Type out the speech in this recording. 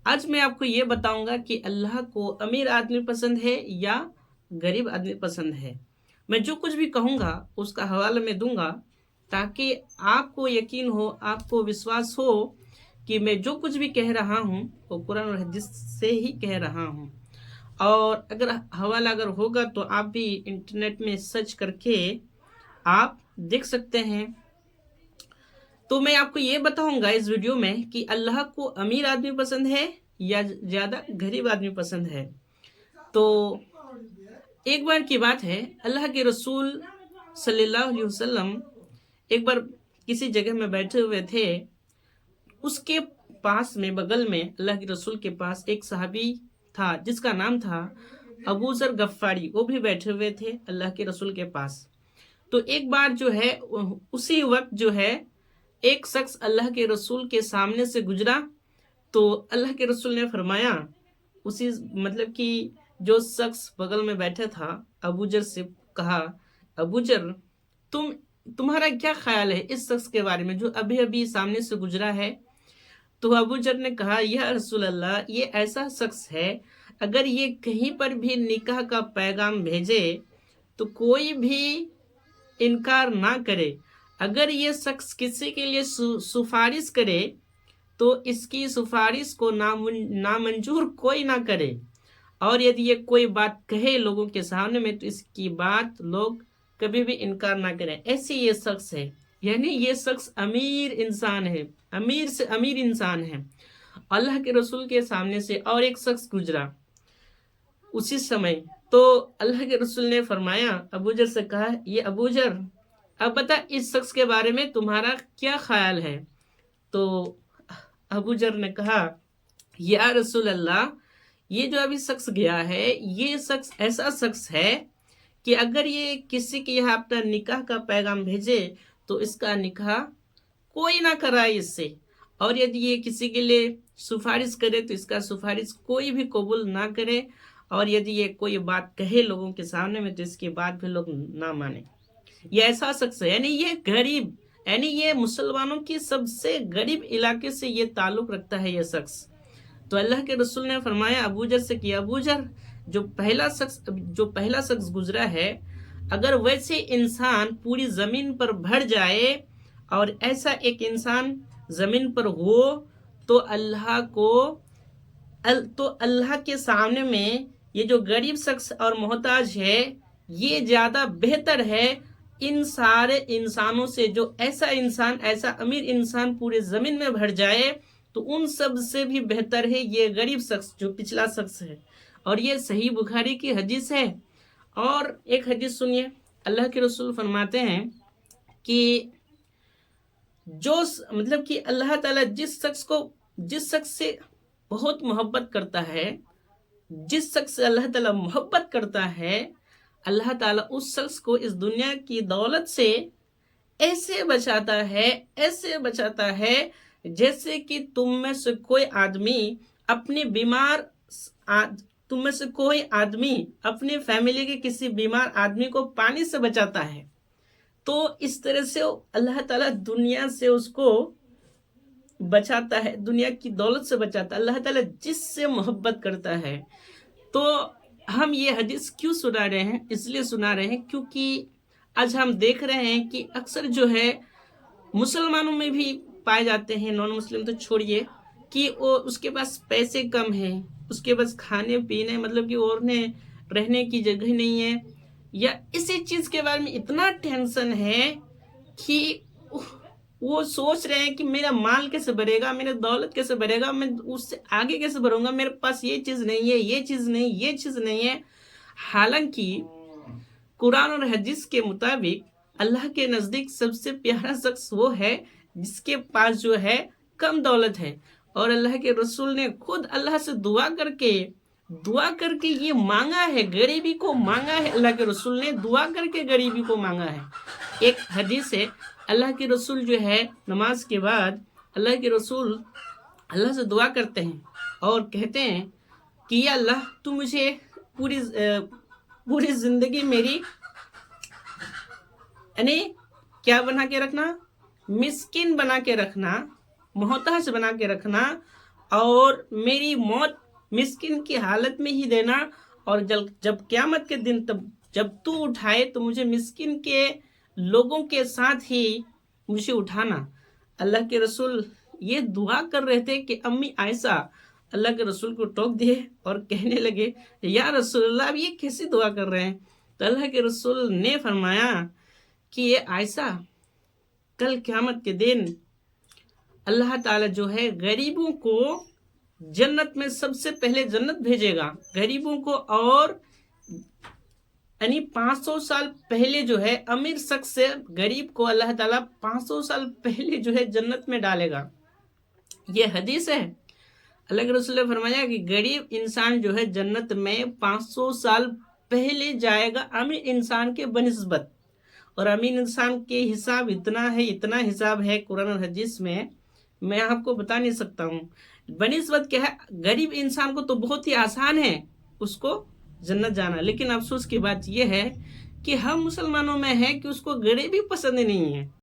آج میں آپ کو یہ بتاؤں گا کہ اللہ کو امیر آدمی پسند ہے یا غریب آدمی پسند ہے۔ میں جو کچھ بھی کہوں گا اس کا حوالہ میں دوں گا تاکہ آپ کو یقین ہو، آپ کو وشواس ہو کہ میں جو کچھ بھی کہہ رہا ہوں وہ قرآن اور حدیث سے ہی کہہ رہا ہوں۔ اور اگر حوالہ ہوگا تو آپ بھی انٹرنیٹ میں سرچ کر کے آپ دیکھ سکتے ہیں۔ تو میں آپ کو یہ بتاؤں گا اس ویڈیو میں کہ اللہ کو امیر آدمی پسند ہے یا زیادہ غریب آدمی پسند ہے۔ تو ایک بار کی بات ہے، اللہ کے رسول صلی اللہ علیہ وسلم ایک بار کسی جگہ میں بیٹھے ہوئے تھے۔ اس کے پاس میں بغل میں اللہ کے رسول کے پاس ایک صحابی تھا جس کا نام تھا ابو ذر غفاری، وہ بھی بیٹھے ہوئے تھے اللہ کے رسول کے پاس۔ تو ایک بار جو ہے اسی وقت جو ہے ایک شخص اللہ کے رسول کے سامنے سے گزرا، تو اللہ کے رسول نے فرمایا، اسی مطلب کہ جو شخص بغل میں بیٹھا تھا ابو جر سے کہا، ابو جر تمہارا کیا خیال ہے اس شخص کے بارے میں جو ابھی ابھی سامنے سے گزرا ہے؟ تو ابو جر نے کہا، یا رسول اللہ، یہ ایسا شخص ہے اگر یہ کہیں پر بھی نکاح کا پیغام بھیجے تو کوئی بھی انکار نہ کرے، اگر یہ شخص کسی کے لیے سفارش کرے تو اس کی سفارش کو نامنظور کوئی نہ کرے، اور یدی یہ کوئی بات کہے لوگوں کے سامنے میں تو اس کی بات لوگ کبھی بھی انکار نہ کریں۔ ایسے یہ شخص ہے، یعنی یہ شخص امیر انسان ہے، امیر سے امیر انسان ہے۔ اللہ کے رسول کے سامنے سے اور ایک شخص گزرا اسی سمے، تو اللہ کے رسول نے فرمایا، ابو جر سے کہا، یہ ابو جر، اب بتا اس شخص کے بارے میں تمہارا کیا خیال ہے؟ تو ابو جر نے کہا، یا رسول اللہ، یہ جو ابھی شخص گیا ہے یہ شخص ایسا شخص ہے کہ اگر یہ کسی کے یہاں اپنا نکاح کا پیغام بھیجے تو اس کا نکاح کوئی نہ کرائے اس سے، اور یدی یہ کسی کے لیے سفارش کرے تو اس کا سفارش کوئی بھی قبول نہ کرے، اور یدی یہ کوئی بات کہے لوگوں کے سامنے میں تو اس کی بات بھی لوگ نہ مانیں۔ یہ ایسا شخص ہے، یعنی یہ غریب، یعنی یہ مسلمانوں کی سب سے غریب علاقے سے یہ تعلق رکھتا ہے یہ شخص۔ تو اللہ کے رسول نے فرمایا ابو جر سے کہ ابو جر، جو پہلا شخص گزرا ہے، اگر ویسے انسان پوری زمین پر بھر جائے اور ایسا ایک انسان زمین پر ہو تو اللہ کے سامنے میں یہ جو غریب شخص اور محتاج ہے یہ زیادہ بہتر ہے ان سارے انسانوں سے۔ جو ایسا امیر انسان پورے زمین میں بھر جائے تو ان سب سے بھی بہتر ہے یہ غریب شخص جو پچھلا شخص ہے، اور یہ صحیح بخاری کی حدیث ہے۔ اور ایک حدیث سنیے، اللہ کے رسول فرماتے ہیں کہ مطلب کہ اللہ تعالیٰ جس شخص سے بہت محبت کرتا ہے، جس شخص سے اللہ تعالیٰ محبت کرتا ہے، اللہ تعالیٰ اس شخص کو اس دنیا کی دولت سے ایسے بچاتا ہے جیسے کہ تم میں سے کوئی آدمی اپنی فیملی کے کسی بیمار آدمی کو پانی سے بچاتا ہے، تو اس طرح سے اللہ تعالیٰ دنیا سے اس کو بچاتا ہے، دنیا کی دولت سے بچاتا ہے، اللہ تعالیٰ جس سے محبت کرتا ہے۔ تو ہم یہ حدیث کیوں سنا رہے ہیں؟ اس لیے سنا رہے ہیں کیونکہ آج ہم دیکھ رہے ہیں کہ اکثر جو ہے مسلمانوں میں بھی پائے جاتے ہیں، نان مسلم تو چھوڑیے، کہ اس کے پاس پیسے کم ہیں، اس کے پاس کھانے پینے مطلب کہ اوڑھنے رہنے کی جگہ نہیں ہے، یا اسی چیز کے بارے میں اتنا ٹینشن ہے کہ وہ سوچ رہے ہیں کہ میرا مال کیسے بڑھے گا، میرا دولت کیسے بڑھے گا، میں اس سے آگے کیسے بڑھوں گا، میرے پاس یہ چیز نہیں ہے، یہ چیز نہیں ہے۔ حالانکہ قرآن اور حدیث کے مطابق اللہ کے نزدیک سب سے پیارا شخص وہ ہے جس کے پاس جو ہے کم دولت ہے، اور اللہ کے رسول نے خود اللہ سے دعا کر کے یہ مانگا ہے، غریبی کو مانگا ہے، اللہ کے رسول نے دعا کر کے غریبی کو مانگا ہے۔ ایک حدیث ہے، اللہ کے رسول جو ہے نماز کے بعد اللہ کے رسول اللہ سے دعا کرتے ہیں اور کہتے ہیں کہ یا اللہ، تو مجھے پوری زندگی میری یعنی کیا بنا کے رکھنا، مسکین بنا کے رکھنا، محتاج بنا کے رکھنا، اور میری موت مسکین کی حالت میں ہی دینا، اور جب قیامت کے دن جب تو اٹھائے تو مجھے مسکین کے لوگوں کے ساتھ ہی مجھے اٹھانا۔ اللہ کے رسول یہ دعا کر رہے تھے کہ امی عائشہ اللہ کے رسول کو ٹوک دیے اور کہنے لگے یا رسول اللہ اب یہ کیسی دعا کر رہے ہیں؟ تو اللہ کے رسول نے فرمایا کہ یہ عائشہ کل قیامت کے دن اللہ تعالیٰ جو ہے غریبوں کو جنت میں سب سے پہلے جنت بھیجے گا، غریبوں کو، اور یعنی 500 سال پہلے جو ہے امیر شخص سے غریب کو اللہ تعالیٰ 500 سال پہلے جو ہے جنت میں ڈالے گا۔ یہ حدیث ہے۔ اللہ کے رسول نے فرمایا کہ غریب انسان جو ہے جنت میں 500 سال پہلے جائے گا امیر انسان کے بنسبت، اور امیر انسان کے حساب اتنا حساب ہے قرآن اور حدیث میں آپ کو بتا نہیں سکتا ہوں۔ بنسبت کیا ہے؟ غریب انسان کو تو بہت ہی آسان ہے اس کو جنت جانا، لیکن افسوس کی بات یہ ہے کہ ہم مسلمانوں میں ہے کہ اس کو غریبی پسند نہیں ہے۔